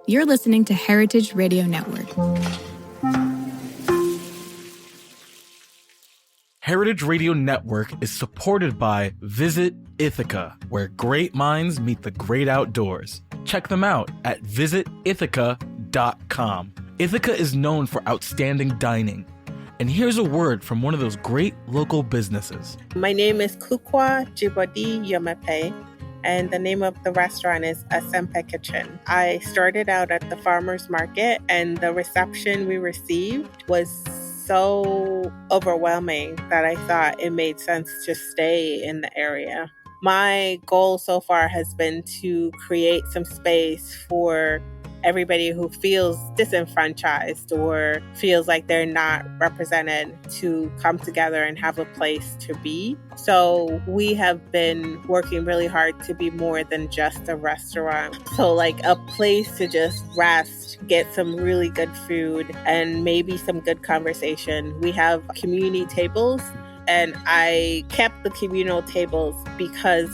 You're listening to Heritage Radio Network. Heritage Radio Network is supported by Visit Ithaca, where great minds meet the great outdoors. Check them out at visitithaca.com. Ithaca is known for outstanding dining. And here's a word from one of those great local businesses. My name is Kukwa Jibodi Yomepe, and the name of the restaurant is Asempe Kitchen. I started out at the farmer's market, and the reception we received was so overwhelming that I thought it made sense to stay in the area. My goal so far has been to create some space for everybody who feels disenfranchised or feels like they're not represented to come together and have a place to be. So we have been working really hard to be more than just a restaurant. So like a place to just rest, get some really good food, and maybe some good conversation. We have community tables, and I kept the communal tables because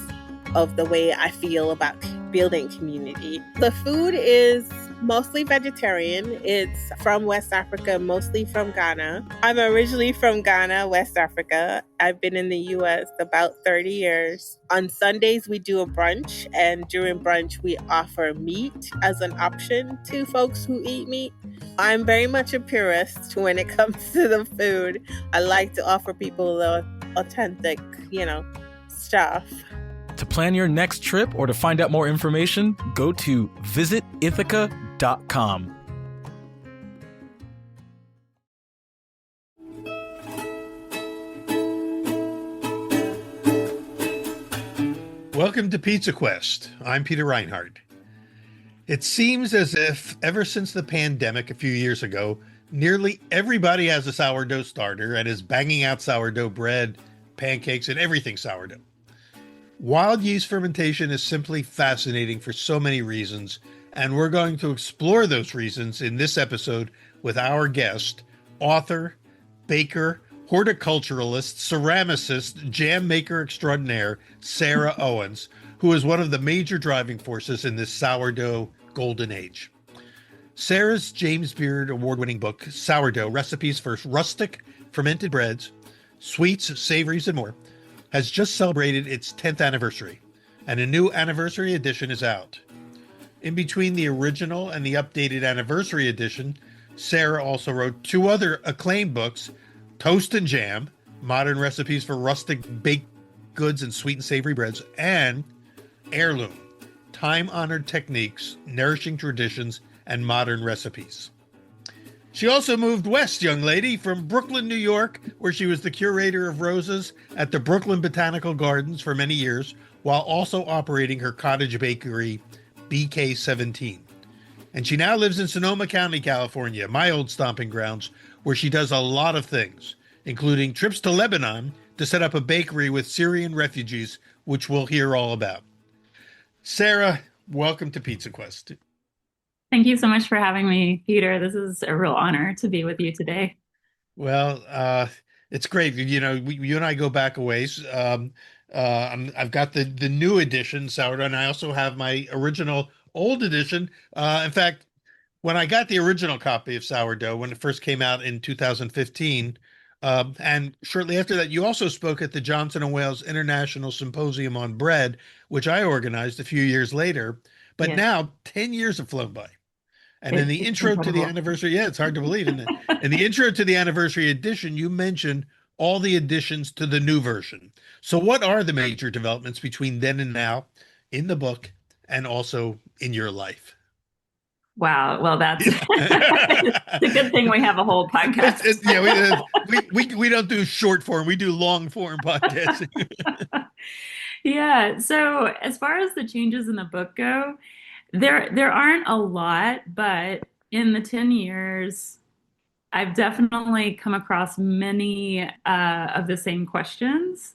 of the way I feel about building community. The food is mostly vegetarian. It's from West Africa, mostly from Ghana. I'm originally from Ghana, West Africa. I've been in the US about 30 years. On Sundays, we do a brunch, and during brunch, we offer meat as an option to folks who eat meat. I'm very much a purist when it comes to the food. I like to offer people the authentic, stuff. To plan your next trip or to find out more information, go to visitithaca.com. Welcome to Pizza Quest. I'm Peter Reinhardt. It seems as if ever since the pandemic a few years ago, nearly everybody has a sourdough starter and is banging out sourdough bread, pancakes, and everything sourdough. Wild yeast fermentation is simply fascinating for so many reasons, and we're going to explore those reasons in this episode with our guest, author, baker, horticulturalist, ceramicist, jam maker extraordinaire, Sarah Owens, who is one of the major driving forces in this sourdough golden age. Sarah's James Beard award-winning book, Sourdough: Recipes for Rustic Fermented Breads, Sweets, Savories, and More, has just celebrated its 10th anniversary, and a new anniversary edition is out. In between the original and the updated anniversary edition, Sarah also wrote two other acclaimed books, Toast and Jam, Modern Recipes for Rustic Baked Goods and Sweet and Savory Breads, and Heirloom, Time-Honored Techniques, Nourishing Traditions, and Modern Recipes. She also moved west, young lady, from Brooklyn, New York, where she was the curator of roses at the Brooklyn Botanical Gardens for many years, while also operating her cottage bakery, BK17. And she now lives in Sonoma County, California, my old stomping grounds, where she does a lot of things, including trips to Lebanon to set up a bakery with Syrian refugees, which we'll hear all about. Sarah, welcome to Pizza Quest. Thank you so much for having me, Peter. This is a real honor to be with you today. Well, it's great. You and I go back a ways. I've got the new edition sourdough, and I also have my original old edition. In fact, when I got the original copy of sourdough, when it first came out in 2015, and shortly after that, you also spoke at the Johnson & Wales International Symposium on Bread, which I organized a few years later. But Yes. Now 10 years have flown by. And in the intro to the anniversary, it's hard to believe, isn't it? In the intro to the anniversary edition, you mentioned all the additions to the new version. So what are the major developments between then and now in the book and also in your life? Wow. Well, that's it's a good thing we have a whole podcast. We don't do short form. We do long form podcasting. Yeah. So as far as the changes in the book go, there aren't a lot, but in the 10 years, I've definitely come across many of the same questions.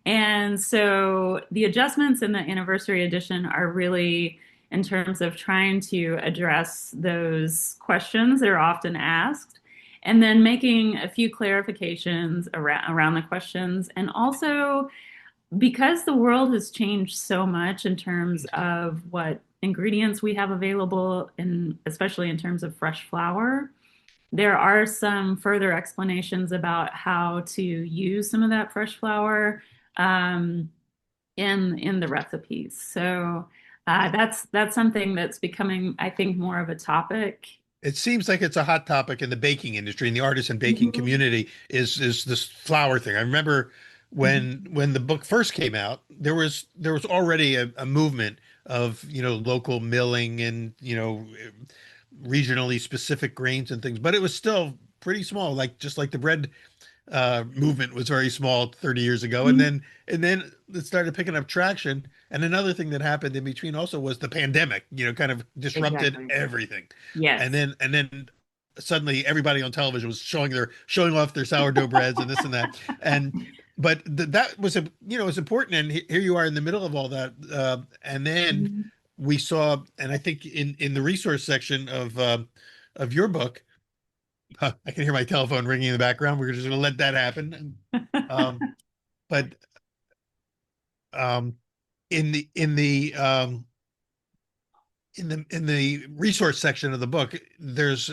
And so the adjustments in the anniversary edition are really in terms of trying to address those questions that are often asked, and then making a few clarifications around the questions, and also because the world has changed so much in terms of what ingredients we have available, and especially in terms of fresh flour, there are some further explanations about how to use some of that fresh flour um, in the recipes. So that's something that's becoming, I think, more of a topic. It seems like it's a hot topic in the baking industry, in the artisan baking Mhm. community, is this flour thing. I remember when the book first came out, there was already a movement of, local milling and, regionally specific grains and things, but it was still pretty small, like just like the bread movement was very small 30 years ago, and Mhm. then it started picking up traction. And another thing that happened in between also was the pandemic, kind of disrupted Exactly. everything. and Yes. then and then suddenly everybody on television was showing off their sourdough breads and this and that. And but that was was important, and here you are in the middle of all that. And then Mhm. we saw, and I think in the resource section of your book, I can hear my telephone ringing in the background. We're just going to let that happen. Um, but um, in the in the in the resource section of the book, there's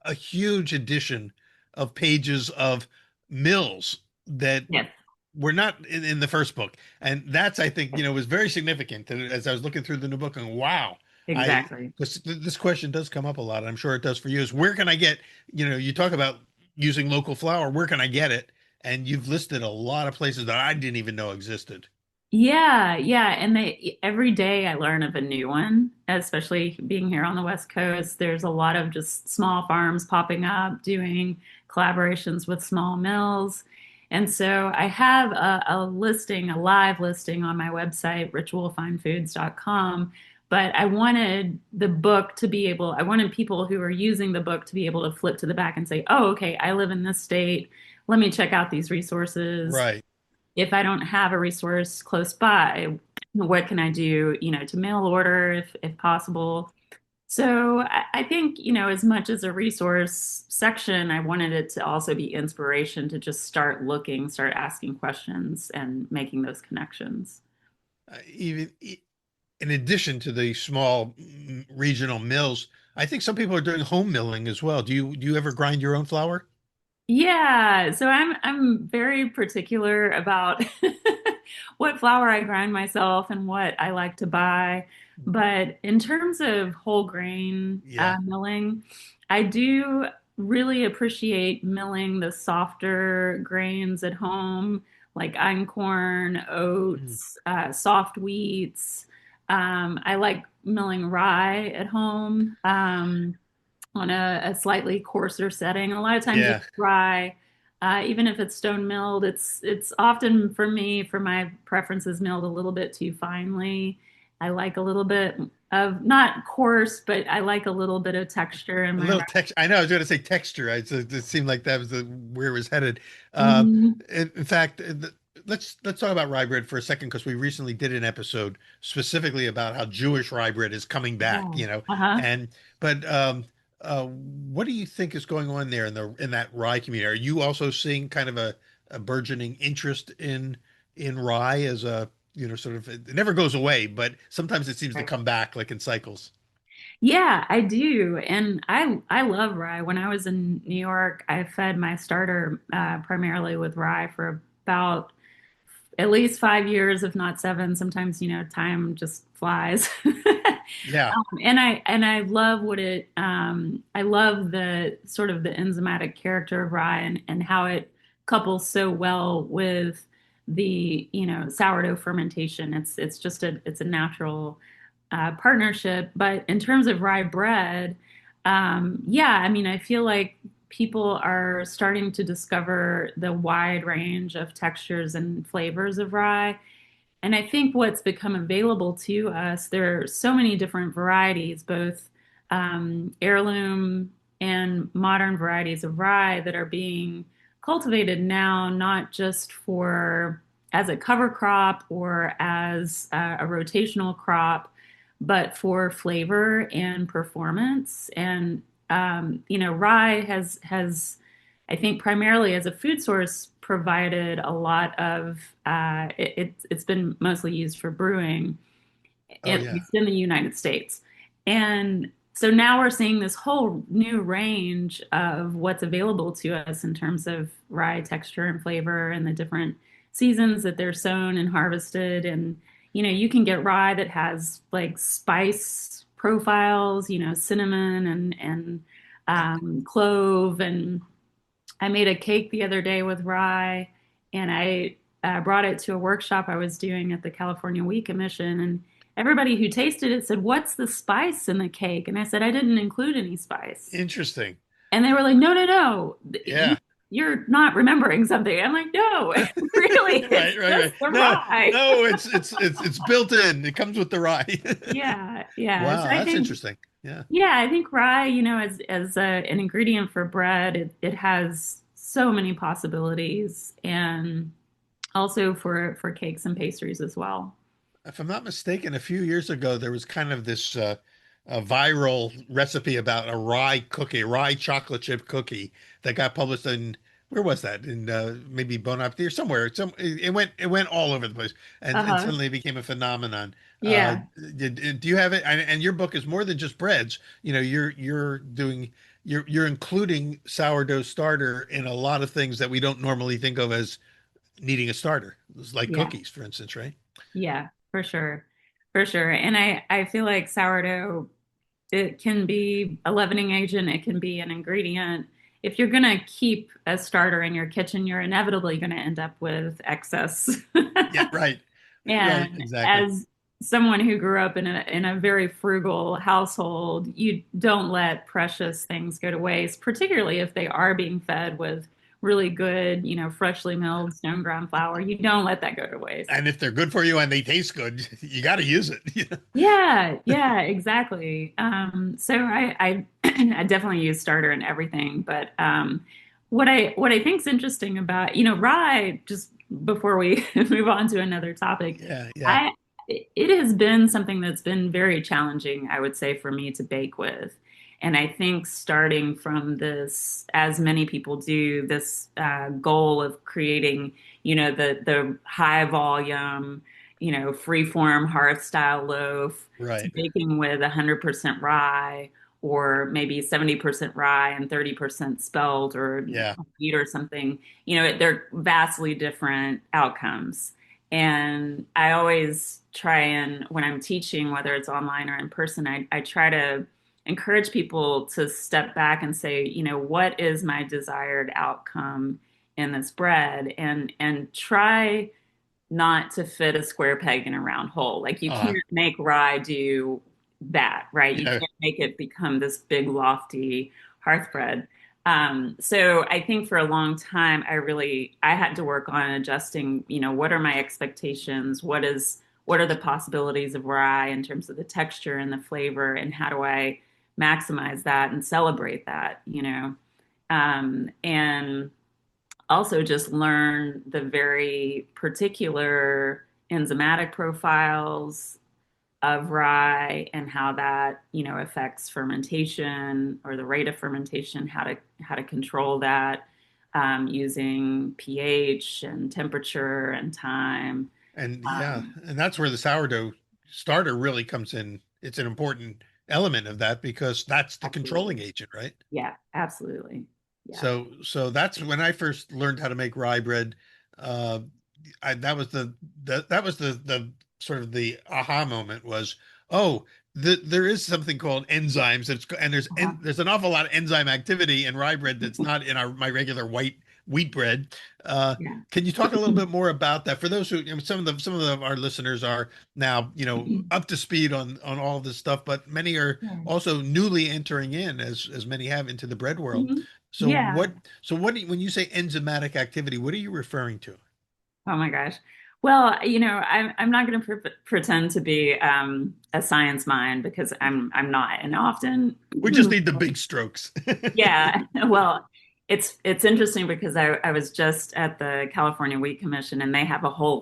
a huge addition of pages of mills that Yes, were not in the first book, and that's, I think, was very significant. And as I was looking through the new book, and wow, I exactly. this question does come up a lot, and I'm sure it does for you. Is where can I get? You talk about using local flour. Where can I get it? And you've listed a lot of places that I didn't even know existed. Yeah, yeah. And every day I learn of a new one, especially being here on the West Coast. There's a lot of just small farms popping up, doing collaborations with small mills. And so I have a listing, a live listing on my website, ritualfinefoods.com. But I wanted the book to be able, I wanted people who are using the book to be able to flip to the back and say, oh, okay, I live in this state. Let me check out these resources. Right. If I don't have a resource close by, what can I do, to mail order if possible? So I think, as much as a resource section, I wanted it to also be inspiration to just start looking, start asking questions and making those connections. Even in addition to the small regional mills, I think some people are doing home milling as well. Do you ever grind your own flour? Yeah, so I'm very particular about what flour I grind myself and what I like to buy. But in terms of whole grain Yeah. milling, I do really appreciate milling the softer grains at home, like einkorn, Mm. oats, soft wheats. I like milling rye at home. On a slightly coarser setting. A lot of times with Yeah. rye, even if it's stone milled, it's often for me, for my preferences, milled a little bit too finely. I like a little bit of not coarse, but I like a little bit of texture in A my little text. I know I was going to say texture. It seemed like that was where it was headed. Uh, Mhm. in fact, let's talk about rye bread for a second, because we recently did an episode specifically about how Jewish rye bread is coming back. Yeah. Uh-huh. And but what do you think is going on there in that rye community? Are you also seeing kind of a burgeoning interest in rye as a, sort of, it never goes away, but sometimes it seems to come back like in cycles. Yeah, I do. And I love rye. When I was in New York, I fed my starter primarily with rye for about at least 5 years, if not seven. Sometimes, time just flies. Yeah. And I love I love the sort of the enzymatic character of rye and how it couples so well with the, sourdough fermentation. It's just it's a natural partnership. But in terms of rye bread, yeah, I mean, I feel like people are starting to discover the wide range of textures and flavors of rye. And I think what's become available to us, there are so many different varieties, both heirloom and modern varieties of rye that are being cultivated now, not just for as a cover crop or as a rotational crop, but for flavor and performance. And rye has I think primarily as a food source provided a lot of it's been mostly used for brewing, Oh at yeah. least in the United States. And so now we're seeing this whole new range of what's available to us in terms of rye texture and flavor and the different seasons that they're sown and harvested. And, you can get rye that has like spice profiles, cinnamon and clove. And I made a cake the other day with rye, and I brought it to a workshop I was doing at the California Wheat Commission. And everybody who tasted it said, "What's the spice in the cake?" And I said, "I didn't include any spice." Interesting. And they were like, "No, no, no. Yeah. You're not remembering something." I'm like, "No, really, it's Right, right, just right. the No, rye." no, it's built in. It comes with the rye. Yeah, yeah. So Wow, I that's think, interesting. Yeah. yeah, I think rye, an ingredient for bread, it has so many possibilities, and also for cakes and pastries as well. If I'm not mistaken, a few years ago there was kind of this a viral recipe about a rye cookie, rye chocolate chip cookie that got published in where was that? In maybe Bon Appetit or somewhere. It went all over the place, and Uh-huh. suddenly it became a phenomenon. Yeah. Do you have it? And your book is more than just breads. You're including sourdough starter in a lot of things that we don't normally think of as needing a starter, like Yeah. cookies, for instance, right? Yeah, for sure. For sure. And I feel like sourdough, it can be a leavening agent, it can be an ingredient. If you're going to keep a starter in your kitchen, you're inevitably going to end up with excess. Yeah, right. Right, And exactly. as someone who grew up in a very frugal household, you don't let precious things go to waste, particularly if they are being fed with really good, freshly milled stone ground flour. You don't let that go to waste. And if they're good for you and they taste good, you got to use it. Yeah, yeah, exactly. So I I definitely use starter in everything, but what I think is interesting about, rye, just before we move on to another topic, Yeah, yeah. I it has been something that's been very challenging, I would say, for me to bake with. And I think starting from this, as many people do, this goal of creating, the high volume, free form hearth style loaf, to Right. baking with 100% rye, or maybe 70% rye and 30% spelt or Yeah. wheat or something. They're vastly different outcomes. And I always try, and when I'm teaching, whether it's online or in person, I try to encourage people to step back and say, what is my desired outcome in this bread, and try not to fit a square peg in a round hole. Like, you Uh, can't make rye do that, right? You yeah. can't make it become this big lofty hearth bread. So I think for a long time, I had to work on adjusting, what are my expectations? What are the possibilities of rye in terms of the texture and the flavor, and how do I maximize that and celebrate that, and also just learn the very particular enzymatic profiles of rye and how that, affects fermentation or the rate of fermentation, how to control that, using pH and temperature and time. And yeah, Um, and that's where the sourdough starter really comes in. It's an important element of that because that's the controlling Absolutely. agent, right? Yeah, absolutely. Yeah. So that's when I first learned how to make rye bread. Uh, that was that was the sort of the aha moment was, oh, there is something called enzymes. And Uh-huh. there's an awful lot of enzyme activity in rye bread that's not in my regular white wheat bread. Uh, Yeah. can you talk a little bit more about that for those who, our listeners are now, up to speed on all this stuff, but many are Yeah. also newly entering in, as many have, into the bread world. Mhm. So Yeah. when you say enzymatic activity, what are you referring to? Oh my gosh. Well, I'm not going to pretend to be a science mind, because I'm not. And often, We just need the big strokes. yeah. Well, it's interesting because I was just at the California Wheat Commission, and they have a whole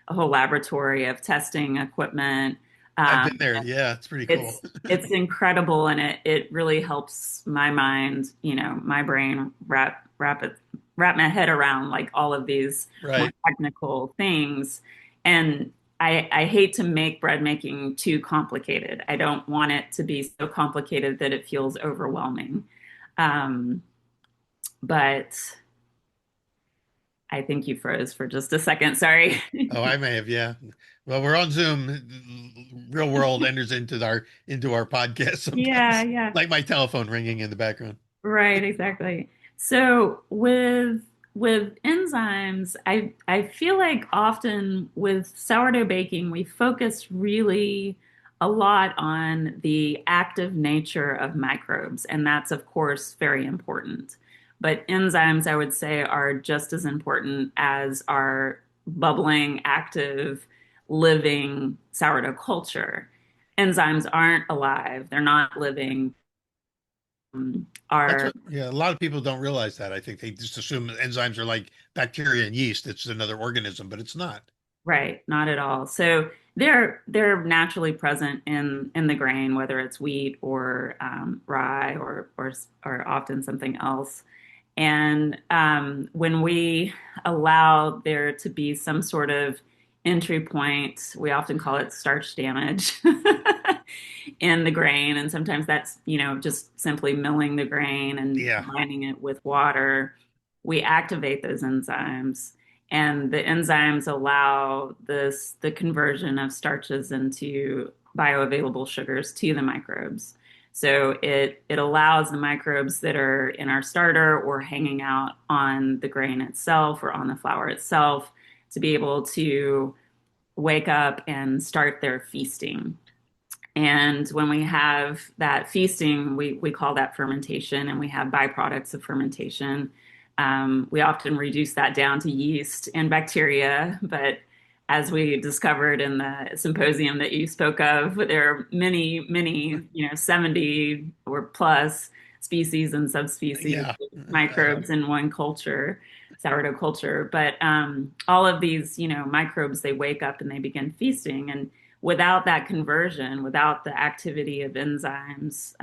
laboratory of testing equipment. I've been Um, there. Yeah, it's pretty cool. it's incredible, and it really helps my mind, my brain wrap my head around like all of these more Right. technical things. And I hate to make bread making too complicated. I don't want it to be so complicated that it feels overwhelming. Um, but I think you froze for just a second. Sorry. Oh, I may have, yeah. Well, we're on Zoom. Real world enters into our podcast Yeah, sometimes, yeah. like my telephone ringing in the background. Right, exactly. So with enzymes, I feel like often with sourdough baking, we focus really a lot on the active nature of microbes, and that's of course very important. But enzymes, I would say, are just as important as our bubbling, active, living sourdough culture. Enzymes aren't alive, they're not living, That's are what, yeah, a lot of people don't realize that. I think they just assume that enzymes are like bacteria and yeast. It's another organism, but it's not. right, not at all. So they're naturally present in the grain, whether it's wheat or rye or often something else. And when we allow there to be some sort of entry point, we often call it starch damage in the grain. And sometimes that's, just simply milling the grain and Yeah. combining it with water. We activate those enzymes. And the enzymes allow the conversion of starches into bioavailable sugars to the microbes. So it allows the microbes that are in our starter or hanging out on the grain itself or on the flour itself to be able to wake up and start their feasting. And when we have that feasting, we call that fermentation, and we have byproducts of fermentation. We often reduce that down to yeast and bacteria, but as we discovered in the symposium that you spoke of, there are many, many, 70 or plus species and subspecies Yeah. of microbes in one culture, sourdough culture. But all of these, microbes, they wake up and they begin feasting. And without that conversion, without the activity of enzymes,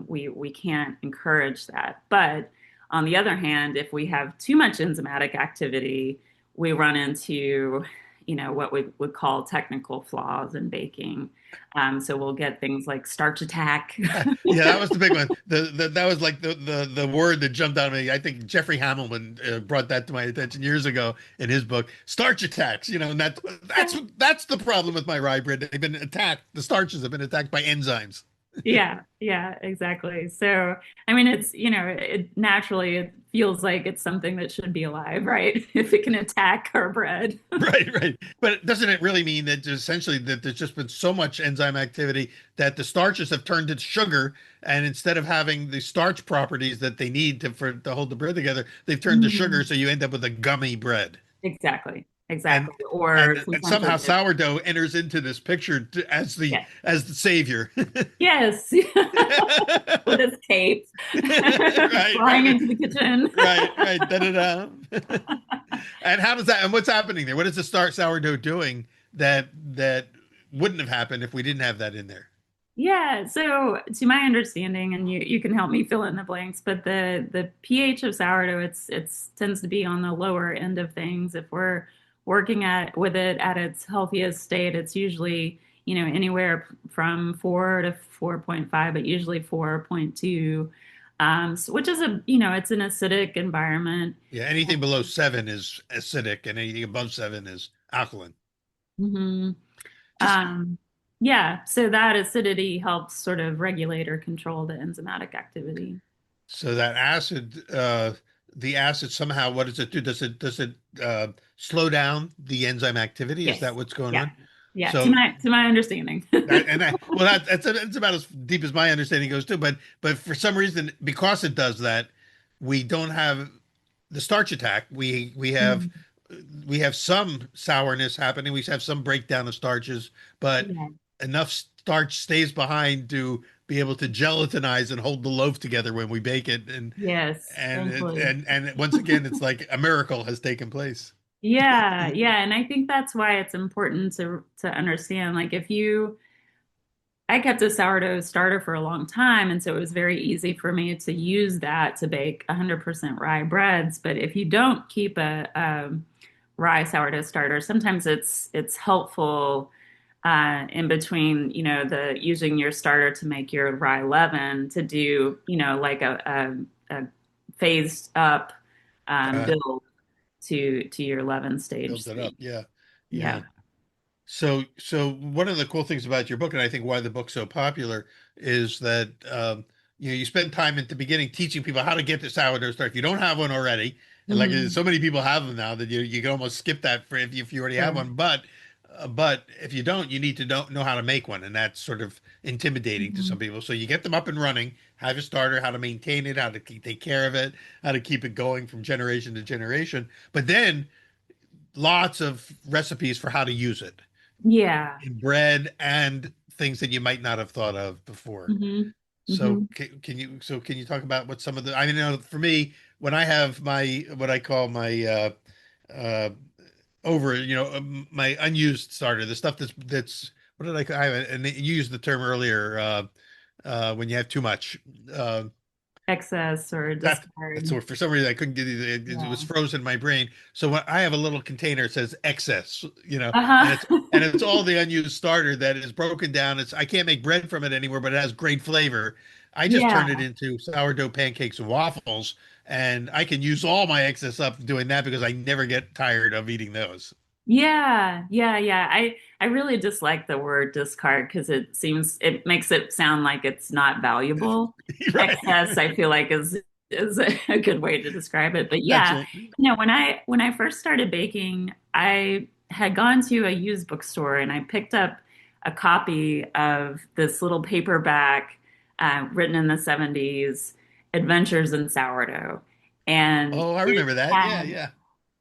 we can't encourage that. But on the other hand, if we have too much enzymatic activity, we run into, what we would call technical flaws in baking. So we'll get things like starch attack. Yeah, that was the big one. That was like the word that jumped out at me. I think Jeffrey Hamilton brought that to my attention years ago in his book, Starch Attacks. And that's the problem with my rye bread. They've been attacked. The starches have been attacked by enzymes. Yeah, yeah, exactly. So, I mean, it's, it feels like it's something that should be alive, right? If it can attack our bread. Right, right. But doesn't it really mean that essentially that there's just been so much enzyme activity that the starches have turned into sugar, and instead of having the starch properties that they need to hold the bread together, they've turned to sugar, so you end up with a gummy bread. Exactly, And exactly. Or and sometimes somehow like this. sourdough enters into this picture as the Yes, as the savior. yes, with his cape, Right, flying right, into the kitchen. right. Da-da-da. And how does that, and what's happening there? What is the start sourdough doing that wouldn't have happened if we didn't have that in there? Yeah, so to my understanding, and you can help me fill in the blanks, but the pH of sourdough, it's tends to be on the lower end of things. If we're working at with it at its healthiest state, it's usually, anywhere from 4 to 4.5, but usually 4.2. Which is it's an acidic environment. Yeah, anything below 7 is acidic, and anything above 7 is alkaline. Hmm. Just Yeah, so that acidity helps sort of regulate or control the enzymatic activity. so that acid, the acid somehow, what does it do? Does it slow down the enzyme activity? Is that Yes. what's going Yeah. on? Yeah. To So my understanding. that's about as deep as my understanding goes too. But for some reason, because it does that, we don't have the starch attack. We have some sourness happening. We have some breakdown of starches, but Yeah. enough starch stays behind to be able to gelatinize and hold the loaf together when we bake it. And Yes, and thankfully. and once again, it's like a miracle has taken place. Yeah, yeah, and I think that's why it's important to understand like if you I kept a sourdough starter for a long time, and so it was very easy for me to use that to bake 100% rye breads. But if you don't keep a rye sourdough starter, sometimes it's helpful in between, the using your starter to make your rye leaven to do, like a phased up Uh, build to your leaven stage. Build it up. Yeah. Yeah. Yeah. So one of the cool things about your book, and I think why the book's so popular, is that you spend time at the beginning teaching people how to get the sourdough starter. If you don't have one already, and like Mhm. so many people have them now that you can almost skip that for if you already have Sure. one. But if you don't, you need to know how to make one, and that's sort of intimidating to some Mhm. people. So you get them up and running, have a starter, how to maintain it, how to take care of it, how to keep it going from generation to generation. But then lots of recipes for how to use it Yeah. in bread and things that you might not have thought of before. Hmm. So Hmm. can you talk about what some of the I mean, for me, when I have my what I call my uh over, my unused starter, the stuff that's what did I have, and you used the term earlier, when you have too much. Uh Excess or that's discard. what for some reason I couldn't get it was Yeah. frozen in my brain. So when I have a little container, it says excess, Uh-huh. and it's all the unused starter that is broken down. I can't make bread from it anymore, but it has great flavor. I just Yeah. turned it into sourdough pancakes and waffles, and I can use all my excess up doing that because I never get tired of eating those. Yeah. Yeah. Yeah. I really dislike the word discard because it makes it sound like it's not valuable. Right. Excess, I feel like is a good way to describe it. But That's yeah, it. when I first started baking, I had gone to a used bookstore and I picked up a copy of this little paperback written in the 70s, Adventures in Sourdough. And Oh, I it remember that. Yeah, had yeah.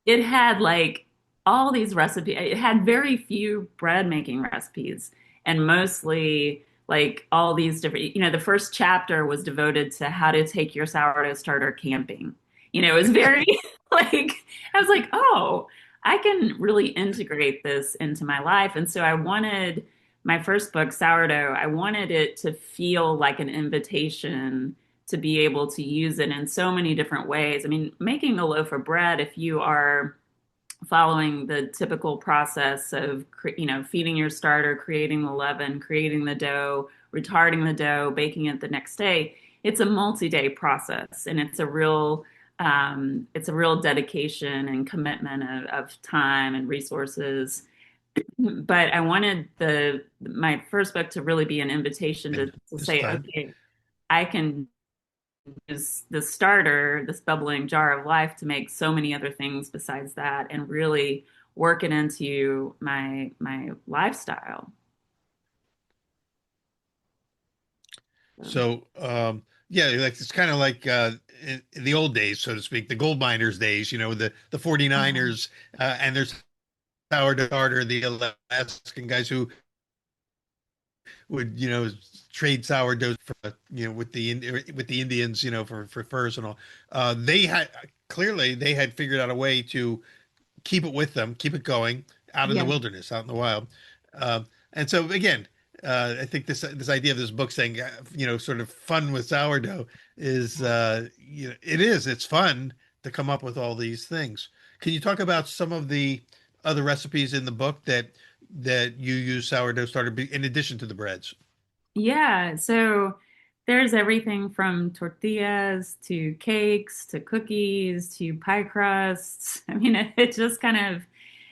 it had like all these recipes. It had very few bread making recipes and mostly like all these different, the first chapter was devoted to how to take your sourdough starter camping. It was very like, I was like, oh, I can really integrate this into my life. And so I wanted my first book, Sourdough, I wanted it to feel like an invitation to be able to use it in so many different ways. I mean, making a loaf of bread, if you are following the typical process of, feeding your starter, creating the leaven, creating the dough, retarding the dough, baking it the next day, it's a multi-day process, and it's a real dedication and commitment of time and resources. But I wanted my first book to really be an invitation to, And to this say, time. okay, I can use the starter, this bubbling jar of life, to make so many other things besides that, and really work it into my lifestyle. So, So, yeah, like it's kind of like in the old days, so to speak, the gold miners' days, the um, 49ers, and there's Howard Carter, the Alaskan guys who would, trade sourdoughs for, with the Indians, for furs and all. They had figured out a way to keep it with them, keep it going out in the yeah, wilderness, out in the wild. And so again, I think this idea of this book saying, sort of fun with sourdough is, it's fun to come up with all these things. Can you talk about some of the other recipes in the book that you use sourdough starter in addition to the breads? yeah. So there's everything from tortillas to cakes to cookies to pie crusts. I mean, it just kind of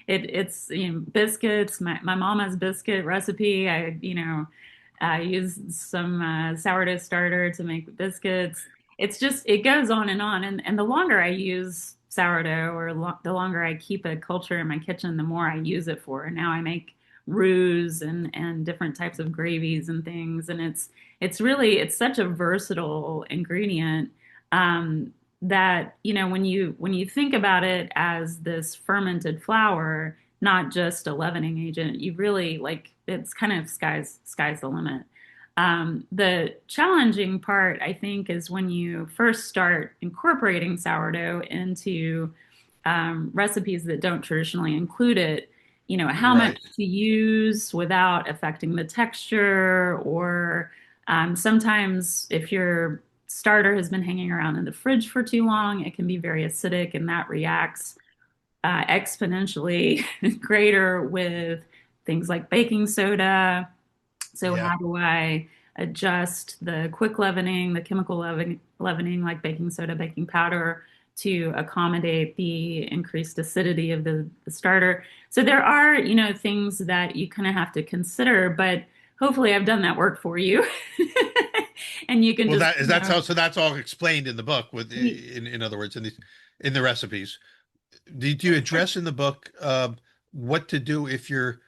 it's biscuits. My mama's biscuit recipe. I use some sourdough starter to make biscuits. It's just it goes on and on. And the longer I use sourdough, or the longer I keep a culture in my kitchen, the more I use it for. And now I make roux and different types of gravies and things. And it's such a versatile ingredient. That when you think about it as this fermented flour, not just a leavening agent, you really like it's kind of sky's the limit. The challenging part, I think, is when you first start incorporating sourdough into recipes that don't traditionally include it. how much to use without affecting the texture, or sometimes if your starter has been hanging around in the fridge for too long, it can be very acidic, and that reacts exponentially greater with things like baking soda. So Yeah. how do I adjust the quick leavening, the chemical leavening like baking soda, baking powder, to accommodate the increased acidity of the starter? So there are, things that you kind of have to consider, but hopefully I've done that work for you. And you can Well, just, that's all explained in the book with, in other words, in the recipes. Did you address in the book what to do if your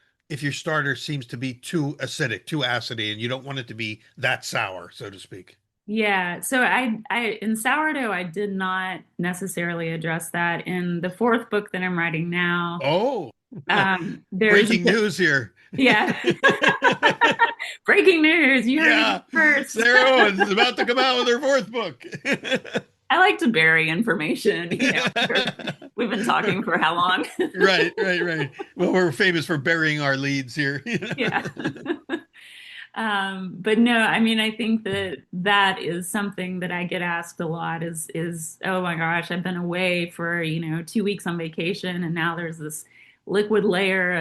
starter seems to be too acidic, too acidy, and you don't want it to be that sour, so to speak? yeah. So I in sourdough, I did not necessarily address that. In the fourth book that I'm writing now, Oh, there's breaking news here. yeah. Breaking news. You heard Yeah, it first. Sarah Owens is about to come out with her fourth book. I like to bury information. We've been talking for how long? Right. Well, we're famous for burying our leads here. Yeah. But no, I mean, I think that is something that I get asked a lot is, oh my gosh, I've been away for, 2 weeks on vacation, and now there's this liquid layer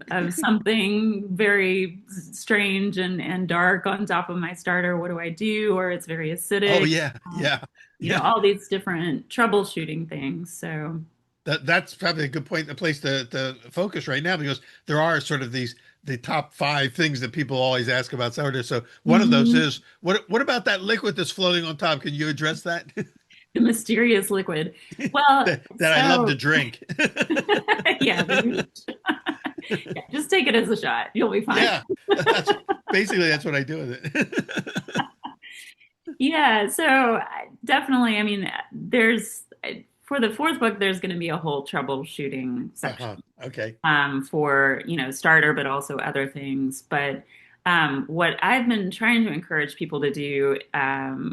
of something very strange and dark on top of my starter. What do I do? Or it's very Oh acidic. yeah, yeah, yeah. All these different troubleshooting things. So That's probably a good point, a place to focus right now, because there are sort of the top five things that people always ask about sourdough. So one of those is what about that liquid that's floating on top? Can you address that? the mysterious liquid. Well, that I love to drink. yeah, yeah, just take it as a shot. You'll be fine. Yeah, that's what I do with it. Yeah, so definitely, I mean, there's for the fourth book, there's going to be a whole troubleshooting section. Okay. For, starter, but also other things. But what I've been trying to encourage people to do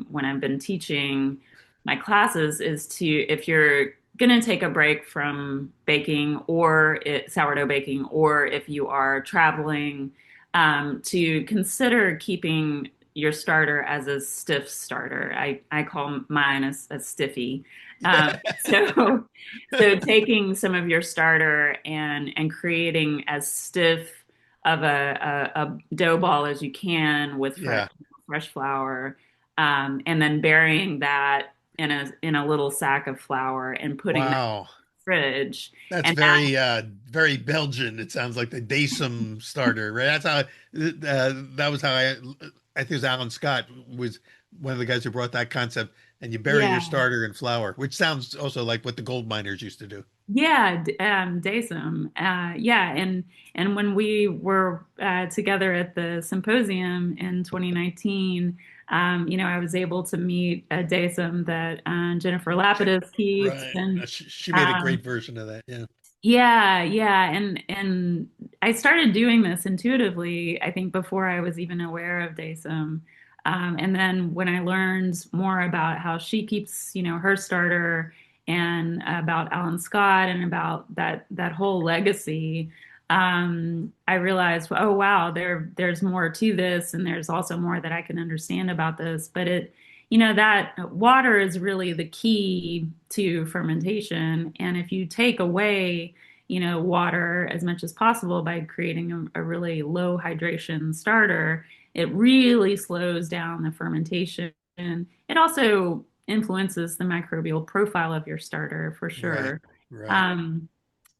when I've been teaching my classes is if you're going to take a break from baking or sourdough baking, or if you are traveling, to consider keeping your starter as a stiff starter. I call mine a stiffy. So taking some of your starter and creating as stiff of a dough ball as you can with fresh flour, and then burying that in a little sack of flour and putting that in the fridge. That's very Belgian. It sounds like the Daysum starter, right? That's how that was how I think it was Alan Scott was one of the guys who brought that concept. And you bury your starter in flour, which sounds also like what the gold miners used to do. Yeah, Daysum. Yeah, and when we were together at the symposium in 2019, I was able to meet a Daysum that Jennifer Lapidus keeps, Right. and She made a great version of that. Yeah. Yeah, and I started doing this intuitively, I think, before I was even aware of Daysum. And then when I learned more about how she keeps, her starter, and about Alan Scott and about that whole legacy, I realized, oh wow, there's more to this, and there's also more that I can understand about this. But that water is really the key to fermentation, and if you take away, water as much as possible by creating a really low hydration starter, it really slows down the fermentation. It also influences the microbial profile of your starter for sure. Right.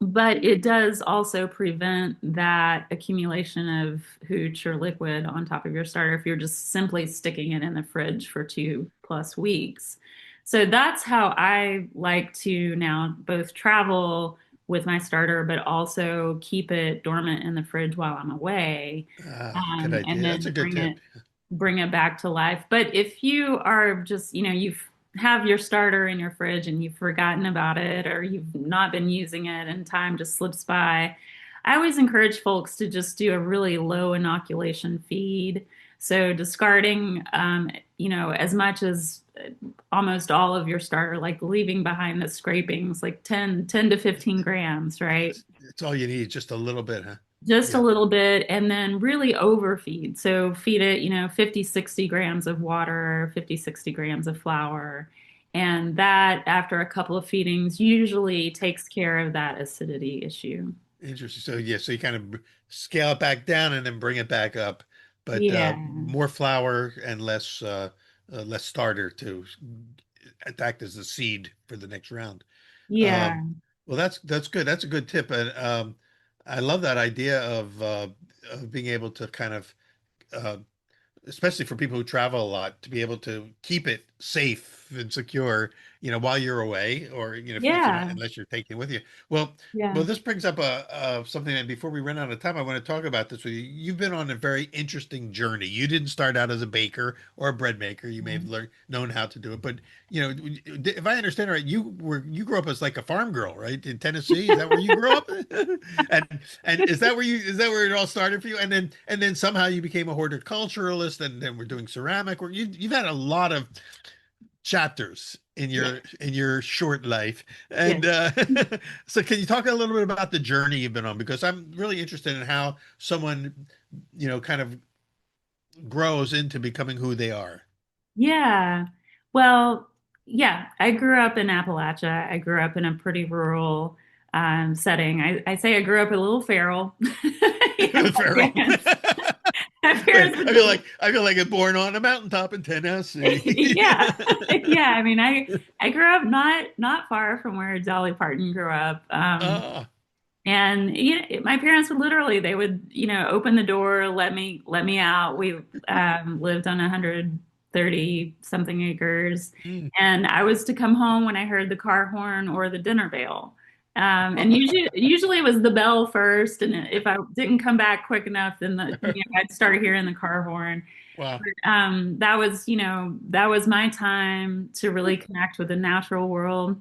But it does also prevent that accumulation of hooch or liquid on top of your starter if you're just simply sticking it in the fridge for 2+ weeks. So that's how I like to now both travel with my starter, but also keep it dormant in the fridge while I'm away. Good idea. And That's a then good tip. bring it back to life. But if you are just, you have your starter in your fridge and you've forgotten about it, or you've not been using it and time just slips by, I always encourage folks to just do a really low inoculation feed. So discarding, as much as almost all of your starter, like leaving behind the scrapings, like 10 to 15 grams, right? It's all you need, just a little bit, huh? just a Yeah. little bit, and then really overfeed. So feed it, 50, 60 grams of water, 50, 60 grams of flour. And that, after a couple of feedings, usually takes care of that acidity issue. Interesting. So yeah, so you kind of scale it back down and then bring it back up, but Yeah. more flour and less starter to act as the seed for the next round. Yeah. Um, well, that's good. That's a good tip, and I love that idea of being able to kind of uh, especially for people who travel a lot, to be able to keep it safe and secure, while you're away, or if you're not, Yeah. unless you're taking it with you. Well, Yeah. this brings up something. And before we run out of time, I want to talk about this with you. You've been on a very interesting journey. You didn't start out as a baker or a bread maker. You may have known how to do it, but if I understand right, you grew up as like a farm girl, right, in Tennessee. Is that where you grew up? and is that where it all started for you? And then somehow you became a horticulturalist, and then we're doing ceramic work. You've had a lot of chapters in Yeah. your short life. Yeah. And so can you talk a little bit about the journey you've been on? Because I'm really interested in how someone, kind of grows into becoming who they are. Yeah. Well, yeah, I grew up in Appalachia. I grew up in a pretty rural setting. I say I grew up a little feral. My Feral. parents, my Wait, parents I would feel like born on a mountaintop in Tennessee. yeah. Yeah. I mean, I grew up not far from where Dolly Parton grew up. Ah, And my parents would literally, they would, open the door, let me out. We lived on 130 something acres, mm. and I was to come home when I heard the car horn or the dinner bell. And usually it was the bell first, and if I didn't come back quick enough, then I'd start hearing the car horn. Wow. That was my time to really connect with the natural world.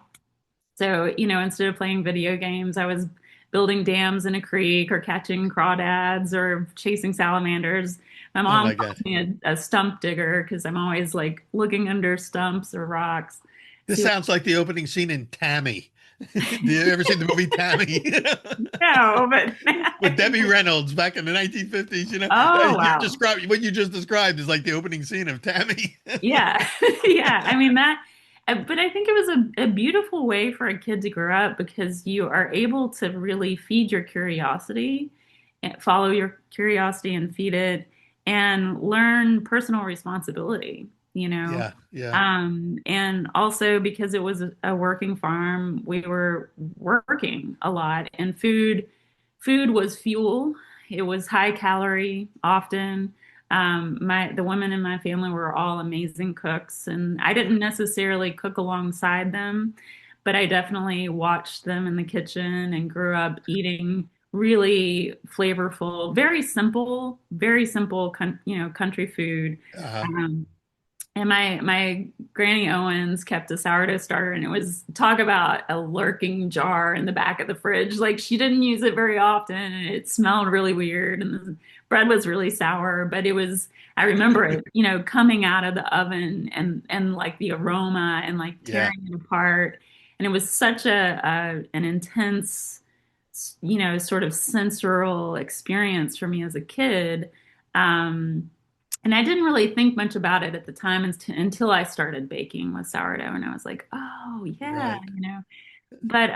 So, instead of playing video games, I was building dams in a creek or catching crawdads or chasing salamanders. My Oh mom my God. called me a stump digger because I'm always like looking under stumps or rocks. This See what, sounds like the opening scene in Tammy. Did you ever see the movie Tammy? no, but With Debbie Reynolds back in the 1950s, oh you wow. described what you just described is like the opening scene of Tammy. Yeah. Yeah. I mean but I think it was a beautiful way for a kid to grow up because you are able to really feed your curiosity, and follow your curiosity and feed it, and learn personal responsibility, you know. Yeah, yeah, And also because it was a working farm, we were working a lot, and food was fuel. It was high calorie often. The women in my family were all amazing cooks, and I didn't necessarily cook alongside them, but I definitely watched them in the kitchen and grew up eating really flavorful, very simple, country food. uh, Um, and my Granny Owens kept a sourdough starter, and it was, talk about a lurking jar in the back of the fridge. Like, she didn't use it very often, and it smelled really weird, and the bread was really sour. But I remember it, coming out of the oven, and like the aroma and like yeah. tearing it apart. And it was such an intense, sort of sensorial experience for me as a kid. Um, and I didn't really think much about it at the time until I started baking with sourdough, and I was like, "Oh yeah," Right. But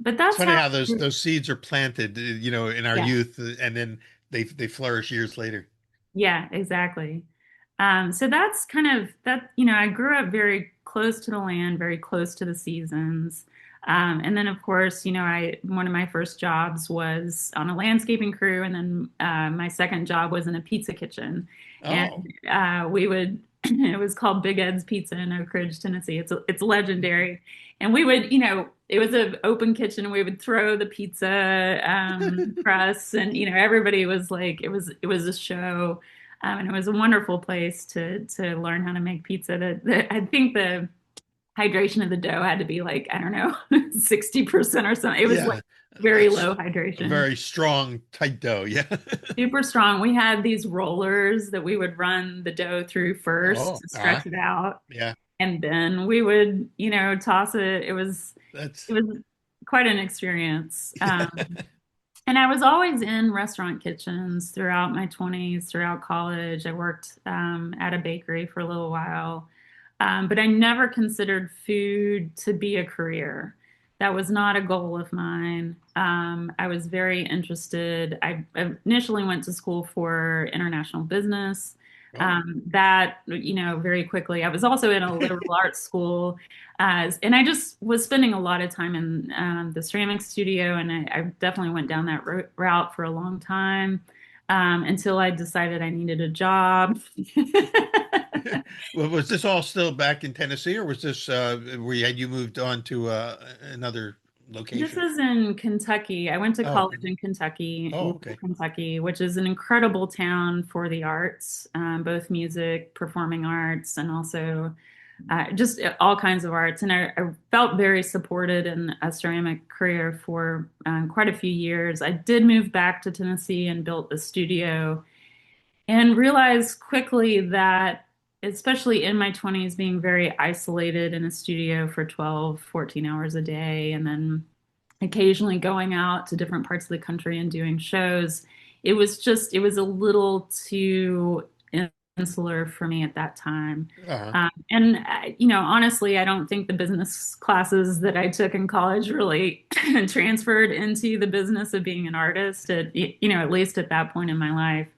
It's that's funny how, how those seeds are planted, in our yeah, youth, and then they flourish years later. yeah, exactly. So that's kind of that. I grew up very close to the land, very close to the seasons. And then, of course, one of my first jobs was on a landscaping crew, and then my second job was in a pizza kitchen, and Oh, we would. It was called Big Ed's Pizza in Oak Ridge, Tennessee. It's legendary, and we would, it was an open kitchen, and we would throw the pizza crust, and everybody was like, it was a show. And it was a wonderful place to learn how to make pizza. I think the hydration of the dough had to be like, I don't know, 60% or something. It was like yeah. very That's low a hydration, very strong, tight dough. Yeah. super strong. We had these rollers that we would run the dough through first Oh, to stretch it out, yeah. and then we would, toss it. It was That's it was quite an experience. And I was always in restaurant kitchens throughout my 20s, throughout college. I worked at a bakery for a little while, but I never considered food to be a career. That was not a goal of mine. I was very interested. I initially went to school for international business. Oh, That, very quickly, I was also in a liberal arts school. And I just was spending a lot of time in the ceramic studio, and I definitely went down that route for a long time until I decided I needed a job. well, was this all still back in Tennessee, or was this where you moved on to another This location? is in Kentucky. I went to Oh, college in Kentucky, oh, Louisville, okay. Kentucky, which is an incredible town for the arts, both music, performing arts, and also just all kinds of arts. And I felt very supported in a ceramic career for quite a few years. I did move back to Tennessee and built a studio and realized quickly that, especially in my 20s, being very isolated in a studio for 12, 14 hours a day, and then occasionally going out to different parts of the country and doing shows, it was a little too insular for me at that time. Uh-huh. Honestly, I don't think the business classes that I took in college really transferred into the business of being an artist at least at that point in my life.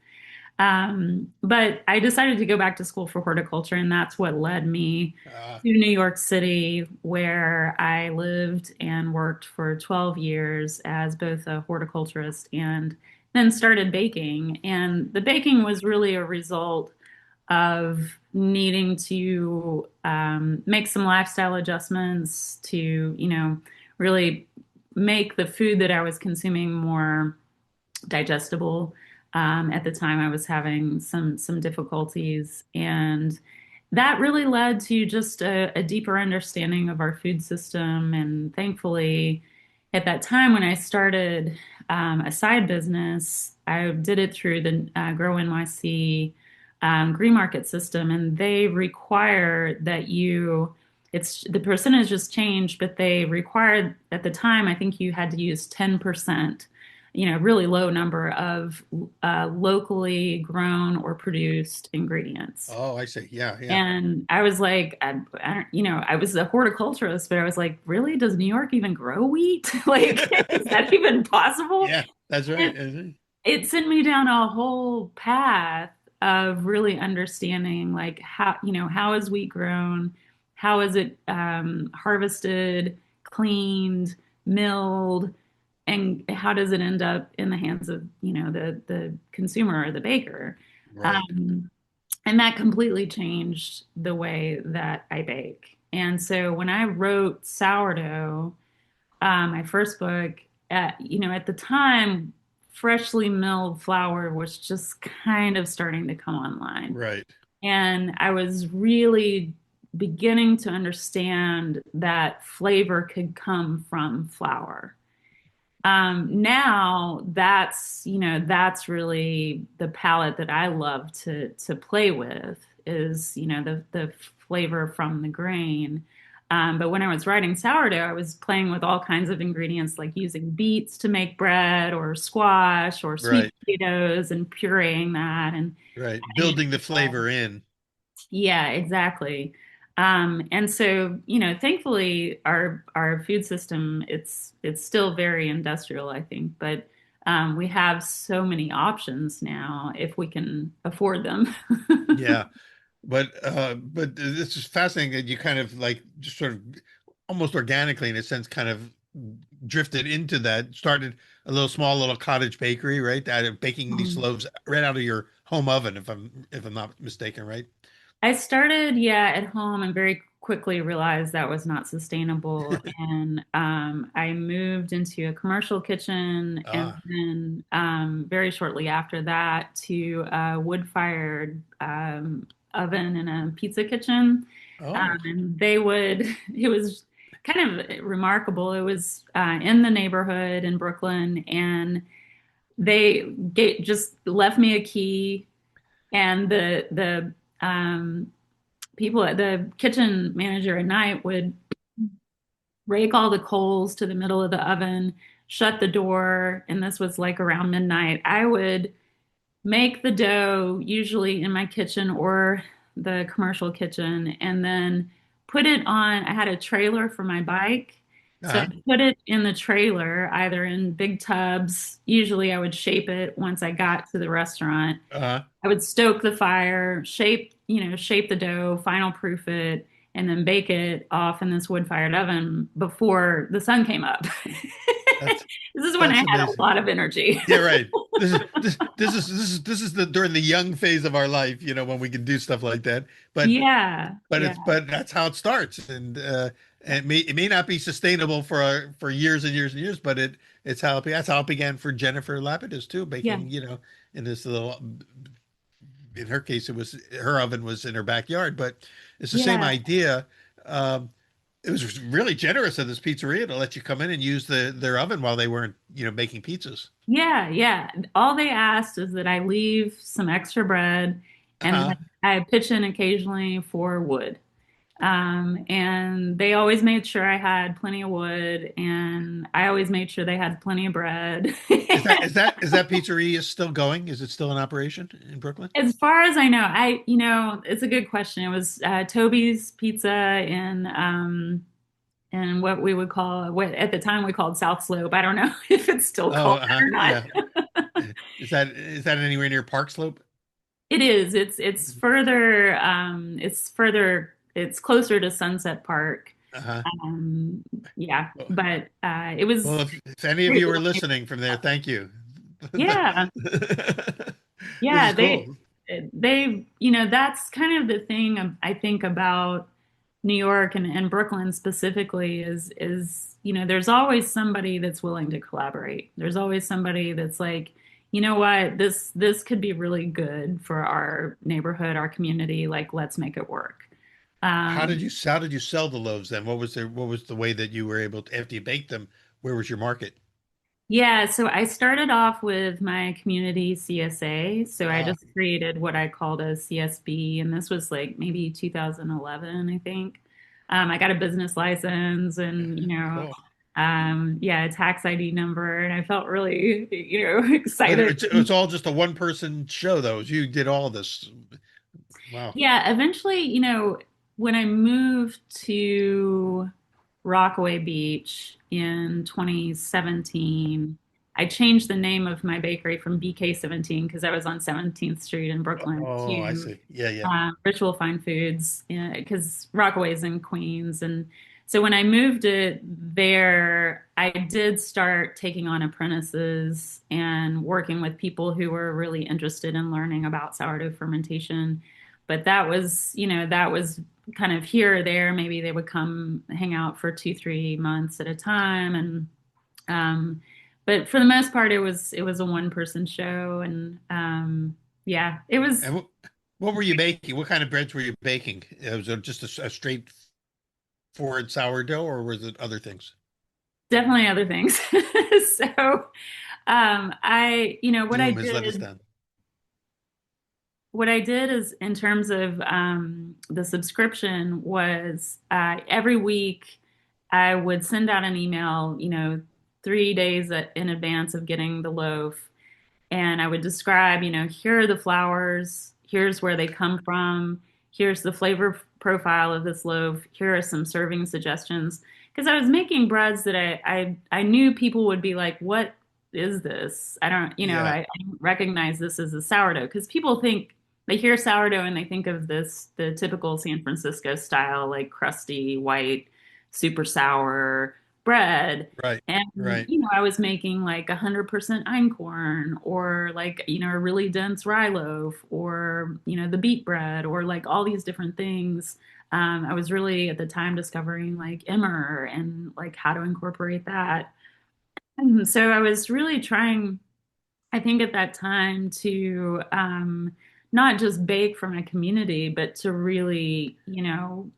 But I decided to go back to school for horticulture, and that's what led me Uh, to New York City, where I lived and worked for 12 years as both a horticulturist and then started baking. And the baking was really a result of needing to make some lifestyle adjustments to, really make the food that I was consuming more digestible. At the time, I was having some difficulties, and that really led to just a deeper understanding of our food system. And thankfully, at that time when I started a side business, I did it through the Grow NYC green market system, and they require that it's the percentage has changed, but they required at the time, I think you had to use 10%, really low number of locally grown or produced ingredients. oh, I see. Yeah, yeah, And I was like, I don't, I was a horticulturist, but I was like, really? Does New York even grow wheat? Like, is that even possible? yeah. That's right. And Isn't it? it sent me down a whole path of really understanding, like, how is wheat grown? How is it harvested, cleaned, milled, and how does it end up in the hands of, the consumer or the baker? Right. Um, and that completely changed the way that I bake. And so when I wrote Sourdough, my first book, at the time, freshly milled flour was just kind of starting to come online. Right. And I was really beginning to understand that flavor could come from flour. Now that's really the palette that I love to play with is, the flavor from the grain. But when I was writing sourdough, I was playing with all kinds of ingredients, like using beets to make bread or squash or sweet Right. potatoes and pureeing that and Right. adding it. Building the flavor in. Yeah, exactly. And so, thankfully our food system, it's still very industrial, I think, but we have so many options now if we can afford them. Yeah. But this is fascinating that you kind of like just sort of almost organically in a sense kind of drifted into that, started a little cottage bakery, right? Out of baking these loaves right out of your home oven, if I'm not mistaken, right? I started, yeah, at home and very quickly realized that was not sustainable. And I moved into a commercial kitchen and Ah, then very shortly after that to a wood-fired oven in a pizza kitchen. oh, And it was kind of remarkable. It was in the neighborhood in Brooklyn, and just left me a key, and the people at the kitchen manager at night would rake all the coals to the middle of the oven, shut the door, and this was like around midnight, I would make the dough usually in my kitchen or the commercial kitchen and then put it on. I had a trailer for my bike. So I Uh-huh. put it in the trailer, either in big tubs. Usually I would shape it once I got to the restaurant. Uh-huh. I would stoke the fire, shape the dough, final proof it, and then bake it off in this wood-fired oven before the sun came up. That's This is when I that's had a amazing. lot of energy. Yeah, right. This is the during the young phase of our life, when we can do stuff like that. But Yeah, but yeah. but that's how it starts, and it may not be sustainable for years and years and years, but that's how it began for Jennifer Lapidus too, Yeah. baking, in this little. In her case, her oven was in her backyard, but it's the same Yeah. idea. Um, it was really generous of this pizzeria to let you come in and use their oven while they weren't, making pizzas. Yeah. Yeah. All they asked is that I leave some extra bread and Uh-huh. that I pitch in occasionally for wood. And they always made sure I had plenty of wood and I always made sure they had plenty of bread. Is that pizzeria still going? Is it still in operation in Brooklyn? As far as I know, it's a good question. It was Toby's Pizza in what we would call, what at the time we called South Slope. I don't know if it's still Oh, called that uh-huh. or not. Yeah. Is that anywhere near Park Slope? It is. It's closer to Sunset Park. Uh-huh. Um, yeah, Well, but it was well, if any of great. you are listening from there, thank you. Yeah, This yeah. is cool. That's kind of the thing I think about New York and Brooklyn specifically is there's always somebody that's willing to collaborate. There's always somebody that's like, you know what, this could be really good for our neighborhood, our community. Like, let's make it work. How did Um, you how did you sell the loaves then? What was the way that you were able to, after you baked them, where was your market? Yeah, so I started off with my community CSA. So I Ah, just created what I called a CSB, and this was like maybe 2011, I think. I got a business license and, cool. yeah, a tax ID number, and I felt really, But excited. it's all just a one person show though. You did all this. Wow. Yeah, eventually, when I moved to Rockaway Beach in 2017, I changed the name of my bakery from BK17 because I was on 17th Street in Brooklyn Oh, I to see. Yeah, yeah. Ritual Fine Foods because Rockaway's in Queens. And so when I moved it there, I did start taking on apprentices and working with people who were really interested in learning about sourdough fermentation. But that was kind of here or there. Maybe they would come hang out for 2, 3 months at a time. And but for the most part, it was a one person show. And yeah, it was And what were you baking? What kind of breads were you baking? Was it just a straightforward sourdough, or was it other things? definitely other things. So what I Zoom has let us did. down. What I did is in terms of the subscription was every week I would send out an email, 3 days in advance of getting the loaf, and I would describe, here are the flours, here's where they come from, here's the flavor profile of this loaf, here are some serving suggestions. Because I was making breads that I knew people would be like, what is this? I don't, Yeah, I don't recognize this as a sourdough because people think they hear sourdough and they think of the typical San Francisco style, like crusty, white, super sour bread. right, And, right. I was making like 100% einkorn or like, a really dense rye loaf or, the beet bread or like all these different things. I was really at the time discovering like emmer and like how to incorporate that. And so I was really trying, I think at that time to not just bake for my community, but to really,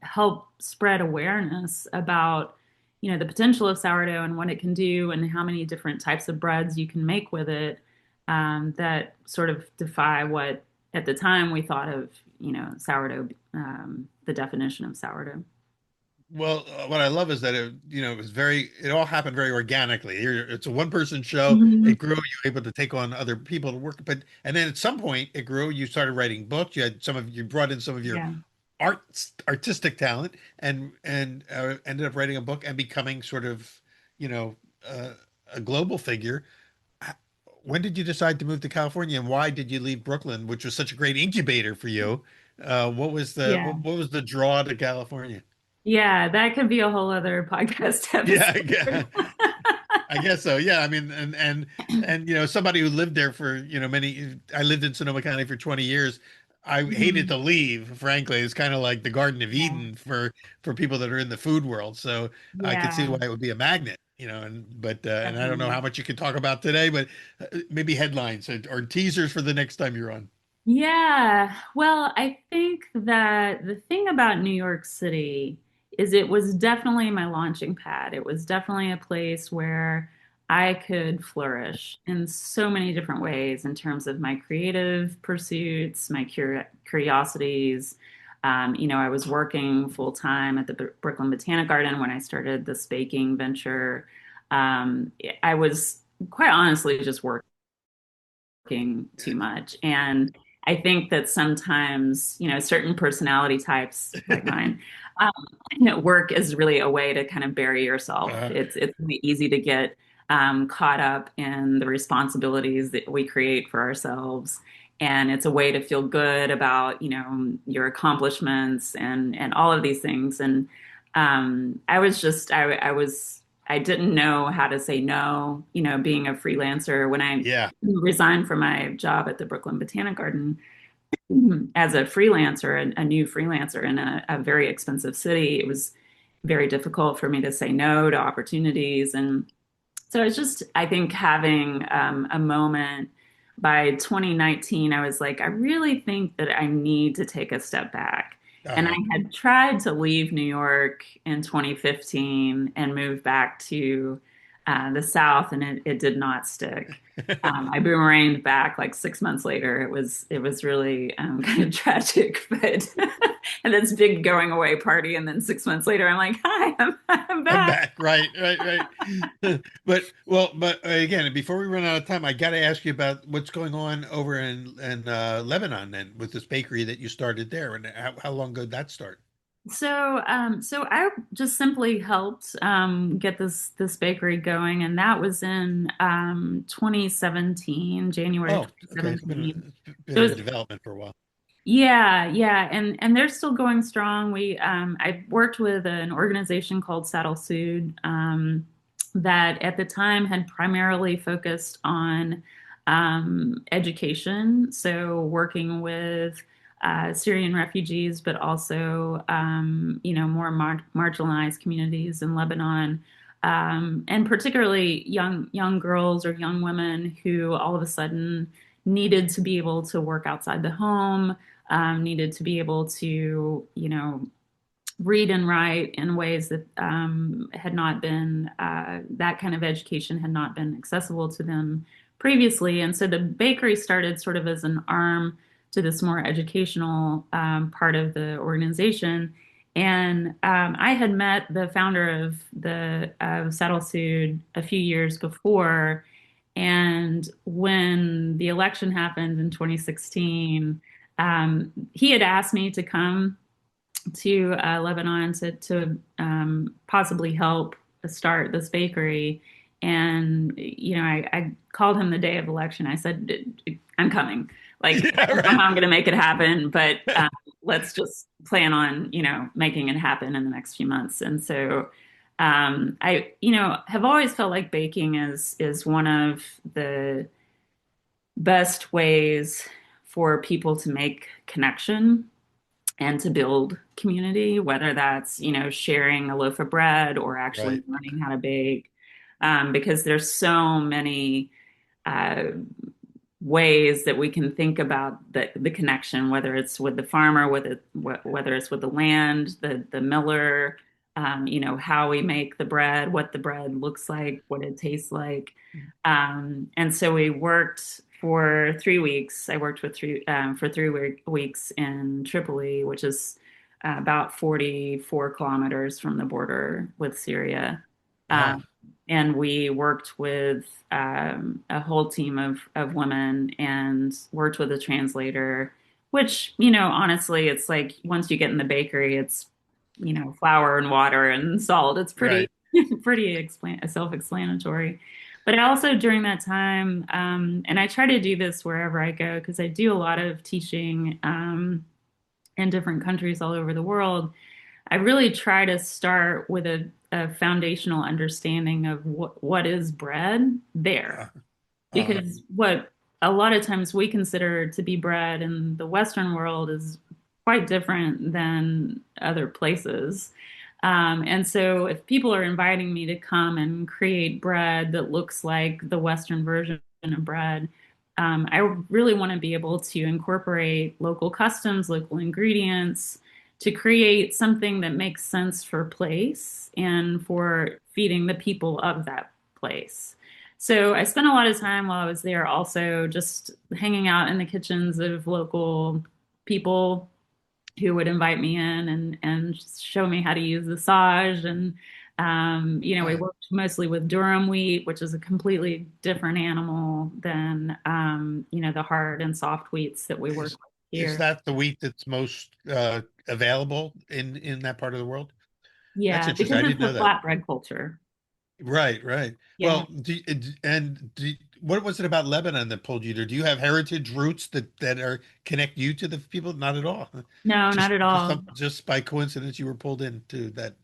help spread awareness about, the potential of sourdough and what it can do and how many different types of breads you can make with it that sort of defy what at the time we thought of, sourdough, the definition of sourdough. Well, what I love is that it all happened very organically. It's a one-person show. Mhm. It grew. You were able to take on other people to work, and then at some point it grew. You started writing books. You brought in some of your Yeah. artistic talent, and ended up writing a book and becoming sort of, you know, uh, a global figure. H- When did you decide to move to California, and why did you leave Brooklyn, which was such a great incubator for you? Yeah. What was the draw to California? Yeah, that could be a whole other podcast Yeah, episode. I guess so. Yeah, I mean, and somebody who lived there for I lived in Sonoma County for 20 years. I hated to Mhm. leave, frankly. It's kind of like the Garden of Yeah. Eden for people that are in the food world. So I could see Yeah, why it would be a magnet, and I don't know how definitely. much you can talk about today, but maybe headlines or teasers for the next time you're on. Yeah. Well, I think that the thing about New York City is it was definitely my launching pad. It was definitely a place where I could flourish in so many different ways in terms of my creative pursuits, my curiosities. I was working full time at the Brooklyn Botanical Garden when I started this baking venture. Um, I was quite honestly just working too much. And I think that sometimes, certain personality types like mine, um, work is really a way to kind of bury yourself. Uh, It's really easy to get caught up in the responsibilities that we create for ourselves. And it's a way to feel good about, your accomplishments and all of these things. And I didn't know how to say no, being a freelancer when I yeah. resigned from my job at the Brooklyn Botanic Garden as a freelancer, a new freelancer in a very expensive city. It was very difficult for me to say no to opportunities. And so it's just, I think, having a moment by 2019, I was like, I really think that I need to take a step back. And I Uh-huh. had tried to leave New York in 2015 and move back to the South, and it did not stick. I boomeranged back like 6 months later. It was really kind of tragic, but and this big going away party, and then 6 months later, I'm like, hi, I'm I'm back. back. Right, right, right. But again, before we run out of time, I got to ask you about what's going on over in Lebanon then with this bakery that you started there, and how long ago did that start? So I just simply helped get this bakery going, and that was in 2017, January Oh, okay. 2017. It's been So in it's, development for a while. yeah, and they're still going strong. I worked with an organization called Saddle Food that at the time had primarily focused on education, so working with Syrian refugees, but also more marginalized communities in Lebanon. And particularly young girls or young women who all of a sudden needed to be able to work outside the home, needed to be able to, read and write in ways that had not been, that kind of education had not been accessible to them previously. And so the bakery started sort of as an arm to this more educational part of the organization. And I had met the founder of the Saddle Food a few years before. And when the election happened in 2016, he had asked me to come to Lebanon to possibly help start this bakery. And I called him the day of election. I said, "I'm coming. Like, I Yeah, don't know right. how I'm going to make it happen, but let's just plan on making it happen in the next few months." And so I have always felt like baking is one of the best ways for people to make connection and to build community, whether that's, sharing a loaf of bread or actually Right. learning how to bake. Because there's so many uh, ways that we can think about the connection, whether it's with the farmer, whether it's with the land, the miller, how we make the bread, what the bread looks like, what it tastes like. And so we worked for 3 weeks. I worked for 3 weeks in Tripoli, which is about 44 kilometers from the border with Syria. Wow. Um, and we worked with a whole team of women and worked with a translator, which, honestly, it's like once you get in the bakery, it's, flour and water and salt. It's pretty, Right. pretty self-explanatory. But I also during that time, and I try to do this wherever I go because I do a lot of teaching in different countries all over the world. I really try to start with a foundational understanding of what is bread there. Uh, Because what a lot of times we consider to be bread in the Western world is quite different than other places. And so if people are inviting me to come and create bread that looks like the Western version of bread, I really want to be able to incorporate local customs, local ingredients to create something that makes sense for place and for feeding the people of that place. So I spent a lot of time while I was there also just hanging out in the kitchens of local people who would invite me in and show me how to use the sage. And, we uh, worked mostly with Durham wheat, which is a completely different animal than, the hard and soft wheats that we work is with is here. that the wheat that's most available in that part of the world? That's Yeah, interesting. because I it's didn't know a that. flatbread culture. Right, right. Yeah. Well, what was it about Lebanon that pulled you there? Do you have heritage roots that are connect you to the people? Not at all. No, not Just at just all. some, just by coincidence, you were pulled into that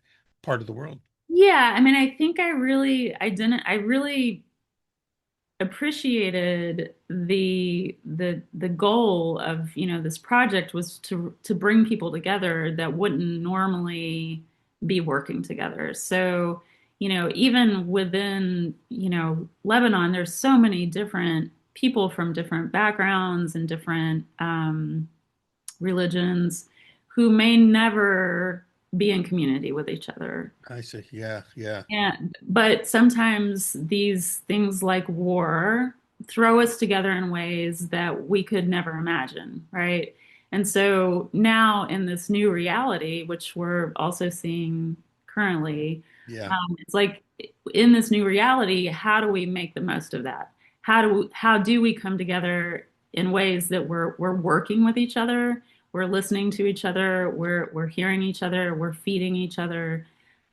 part of the world. Yeah, I mean, I think I really appreciated the goal of, this project was to bring people together that wouldn't normally be working together. So, even within, Lebanon, there's so many different people from different backgrounds and different religions who may never be in community with each other. I see. Yeah, yeah, But sometimes these things like war throw us together in ways that we could never imagine, right? And so now in this new reality, which we're also seeing currently, yeah, it's like in this new reality, how do we make the most of that? How do we come together in ways that we're working with each other, we're listening to each other, we're hearing each other, we're feeding each other.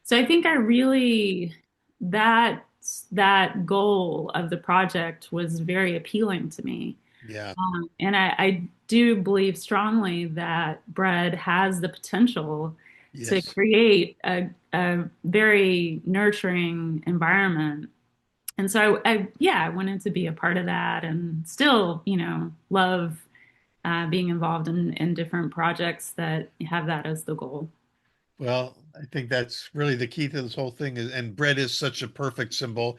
So I think I really that that goal of the project was very appealing to me. yeah. And I do believe strongly that bread has the potential to Yes. create a very nurturing environment. And so yeah, I wanted to be a part of that and still, love being involved in different projects that have that as the goal. Well, I think that's really the key to this whole thing is, and bread is such a perfect symbol,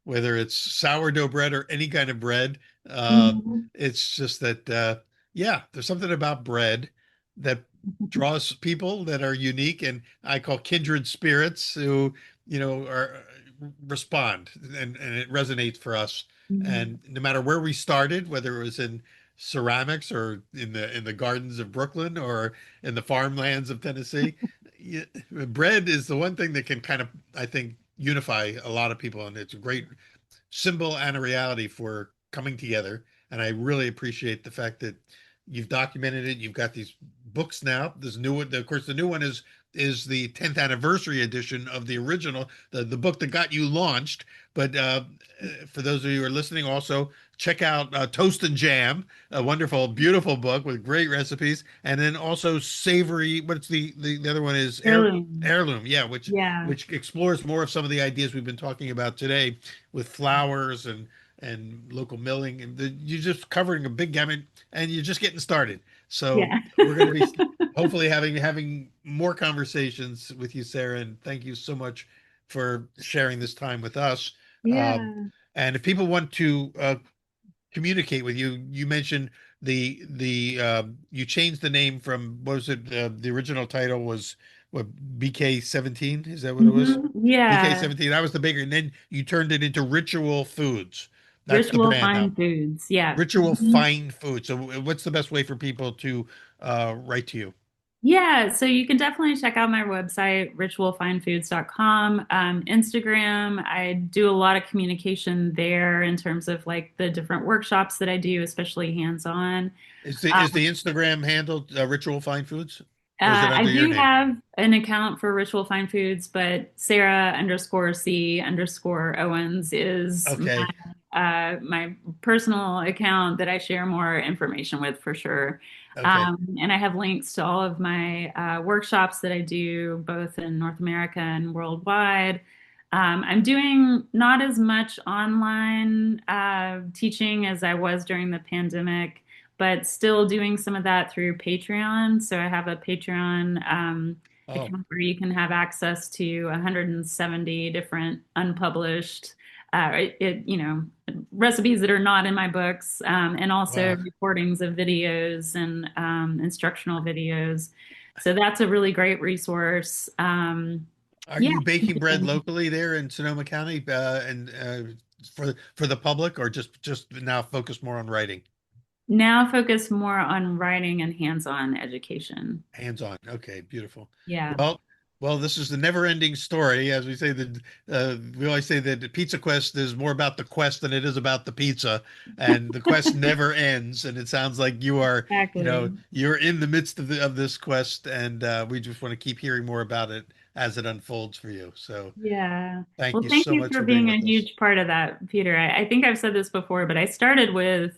whether it's sourdough bread or any kind of bread. Mhm. It's just that, yeah, there's something about bread that draws people that are unique, and I call kindred spirits who, are respond, and it resonates for us. Mhm. And no matter where we started, whether it was in ceramics or in the gardens of Brooklyn or in the farmlands of Tennessee. Bread is the one thing that can kind of, I think, unify a lot of people, and it's a great symbol and a reality for coming together. And I really appreciate the fact that you've documented it. You've got these books now. This new one, of course, the new one is the 10th anniversary edition of the original, the book that got you launched. But for those of you who are listening, also check out Toast and Jam, a wonderful, beautiful book with great recipes, and then also Savory. What's the other one is Heirloom. Heirloom, yeah, which Yeah. which explores more of some of the ideas we've been talking about today with flowers and local milling, and you're just covering a big gamut, and you're just getting started. So Yeah. we're going to be hopefully having more conversations with you, Sarah, and thank you so much for sharing this time with us. Um, Yeah. and if people want to communicate with you, you mentioned the you changed the name from, what was it? The original title was what, BK-17? Is that what it was? Yeah. BK-17. That was the baker, and then you turned it into Ritual Foods. That's the Ritual brand now. fine foods. Yeah. Ritual Fine Food. So what's the best way for people to write to you? Yeah, so you can definitely check out my website, ritualfinefoods.com. Instagram, I do a lot of communication there in terms of like the different workshops that I do, especially hands-on. Is the Instagram handle Ritual Fine Foods, or is it I under your do name? have an account for Ritual Fine Foods, but Sarah_C_Owens is Okay. my personal account that I share more information with for sure. Okay. And I have links to all of my workshops that I do both in North America and worldwide. I'm doing not as much online teaching as I was during the pandemic, but still doing some of that through Patreon. So I have a Patreon Oh, account where you can have access to 170 different unpublished, recipes that are not in my books, and also wow. recordings of videos and instructional videos. So that's a really great resource. Are Yeah. you baking bread locally there in Sonoma County, and for the public, or just now focus more on writing? Now focus more on writing and hands-on education. Hands-on. Okay, beautiful. Yeah. Well, this is the never-ending story. As we say that we always say that the Pizza Quest is more about the quest than it is about the pizza, and the quest never ends. And it sounds like you are, Exactly. you're in the midst of this quest, and we just want to keep hearing more about it as it unfolds for you. So Yeah. thank Well, you thank so you much for for being being a with us. huge part of that, Peter. I think I've said this before, but I started with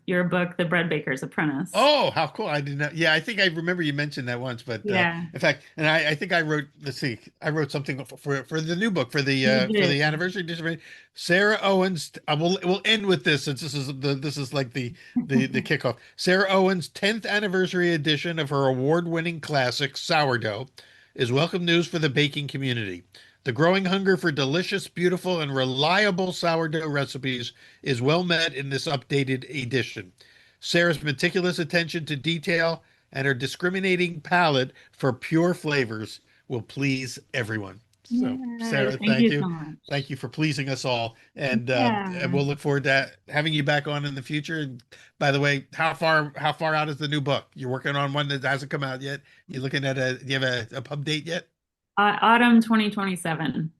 your book, The Bread Baker's Apprentice. Oh, how cool. I did not. Yeah, I think I remember you mentioned that once, but Yeah, in fact, and I think I wrote, let's see, I wrote something for the new book you for did. the anniversary edition. Sarah Owens, we'll end with this since this is like the kickoff. Sarah Owens' 10th anniversary edition of her award-winning classic Sourdough is welcome news for the baking community. The growing hunger for delicious, beautiful, and reliable sourdough recipes is well met in this updated edition. Sarah's meticulous attention to detail and her discriminating palate for pure flavors will please everyone. So, Yes, Sarah, thank thank you you. so much. Thank you for pleasing us all. And Yeah. we'll look forward to having you back on in the future. And by the way, how far out is the new book? You're working on one that hasn't come out yet. You're looking at do you have a pub date yet? Autumn 2027.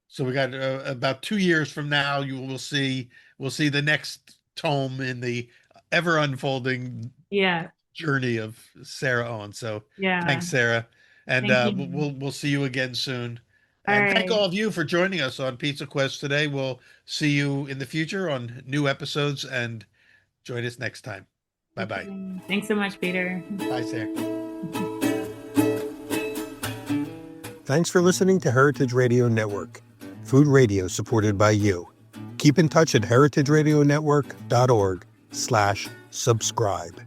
So we got about 2 years from now, you will see we'll see the next tome in the ever unfolding Yeah. journey of Sarah Owens. So Yeah. thanks, Sarah, and Thank you. we'll see you again soon. All And thank right. all of you for joining us on Pizza Quest today. We'll see you in the future on new episodes, and join us next time. Bye bye. Okay. Thanks so much, Peter. Bye, Sarah. Thanks for listening to Heritage Radio Network, food radio supported by you. Keep in touch at heritageradionetwork.org/subscribe.